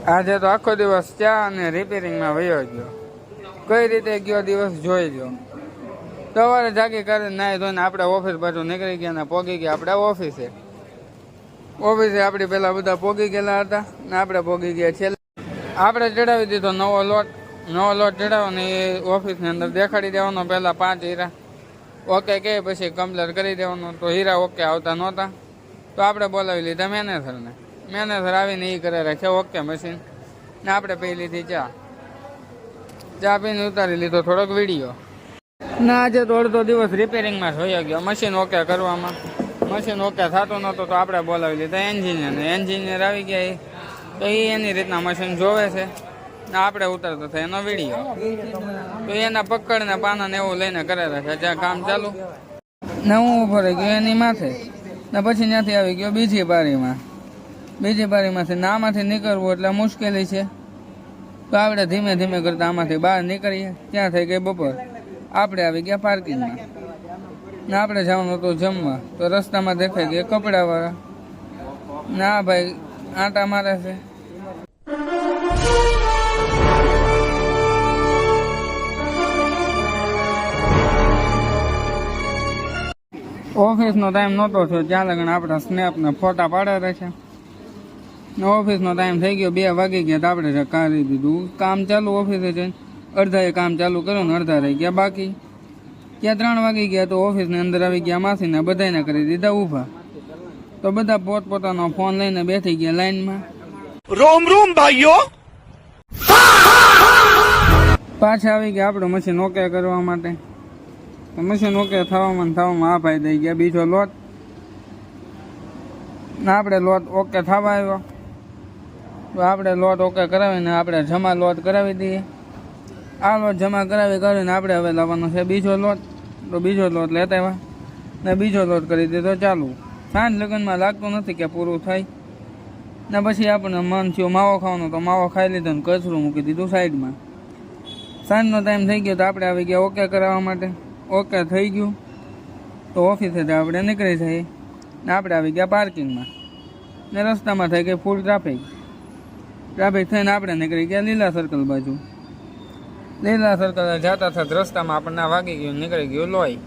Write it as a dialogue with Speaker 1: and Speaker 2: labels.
Speaker 1: આજે તો આખો દિવસ ચા અને રિપેરિંગમાં વયો ગયો. કઈ રીતે ગયો દિવસ જોઈ લો. સવારે જાગી કરીને નાહી ધોઈને આપણે ઓફિસ બાજુ નીકળી ગયા ને પોગી ગયા આપણે ઓફિસે આપણી પેલા બધા પોગી ગયેલા હતા ને આપણે પોગી ગયા છેલ્લે. આપણે ચડાવી દીધો નવો લોટ ચડાવો ને એ ઓફિસની અંદર દેખાડી દેવાનો. પહેલા 5 હીરા ઓકે કે પછી કમ્પ્લેટ કરી દેવાનું. તો હીરા ઓકે આવતા નહોતા તો આપણે બોલાવી લીધા મેનેજરને. મેનેજર આવીને એ કરે રાખ્યા ઓકે મશીન ને આપણે પી લીધી ચા પીને ઉતારી લીધો થોડોક વિડીયો. ના આજે તો અડધો દિવસ રિપેરિંગમાં જોઈ ગયો. મશીન ઓકે કરવામાં મશીન ઓકે થતું નહોતું તો આપણે બોલાવી લીધા એન્જિનિયરને. એન્જિનિયર આવી ગયા તો એ એની રીતના મશીન જોવે છે ને આપણે ઉતારતો થાય એનો વિડીયો. તો એના પકડને પાના ને એવું લઈને કરે રાખે જ્યાં કામ ચાલુ ને હું ઉભો રહી ગયો એની માથે ને પછી ત્યાંથી આવી ગયો બીજી બારીમાંથી ને આમાંથી નીકળવું એટલે મુશ્કેલી છે. તો આપણે ધીમે ધીમે કરતા આમાંથી બહાર નીકળીએ. ત્યાં થઈ ગઈ બપોર. આપણે આવી ગયા પાર્કિંગમાં ને આપણે જવાનું હતું જમવા. તો રસ્તામાં દેખાઈ ગયા કપડાવાળા ને આ ભાઈ આંટા મારે છે. ઓફિસનો ટાઈમ નહોતો થયો ત્યાં લગન આપણા સ્નેપને ફોટા પાડે છે. ઓફિસનો ટાઈમ થઈ ગયો 2 વાગી ગયા તો આપણે કરી દીધું કામ ચાલુ. ઓફિસે જઈને અડધાએ કામ ચાલુ કર્યું ને અડધા રહી ગયા બાકી. ત્યાં 3 વાગી ગયા તો ઓફિસની અંદર આવી ગયા માસીને બધાને કરી દીધા ઊભા. તો બધા પોતપોતાનો ફોન લઈને બેઠી ગયા લાઈનમાં.
Speaker 2: રોમ રોમ ભાઈઓ.
Speaker 1: પાછા આવી ગયા આપણું મશીન ઓકે કરવા માટે. મશીન ઓકે થવામાં આ ભાઈ દઈ ગયા બીજો લોટ ને આપણે લોટ ઓકે થવા આવ્યો. તો આપણે લોટ ઓકે કરાવીને આપણે જમા લોટ કરાવી દઈએ. આ લોટ જમા કરીને આપણે હવે લાવવાનો છે બીજો લોટ. તો બીજો લોટ લેતા આવ્યા ને બીજો લોટ કરી દીધો ચાલુ. સાંજ લગ્નમાં લાગતું નથી કે પૂરું થાય ને પછી આપણે મન થયું માવો ખાવાનો તો માવો ખાઈ લીધો ને કચરું મૂકી દીધું સાઈડમાં. સાંજનો ટાઈમ થઈ ગયો તો આપણે આવી ગયા ઓકે કરાવવા માટે. ઓકે થઈ ગયું તો ઓફિસેથી આપણે નીકળી જઈએ ને આપણે આવી ગયા પાર્કિંગમાં ને રસ્તામાં થઈ ગઈ ફૂલ ટ્રાફિક થઈને આપણે નીકળી ગયા લીલા સર્કલ બાજુ. લીલા સર્કલ જતા થતા રસ્તામાં આપણને વાગી ગયું નીકળી ગયું લોહી.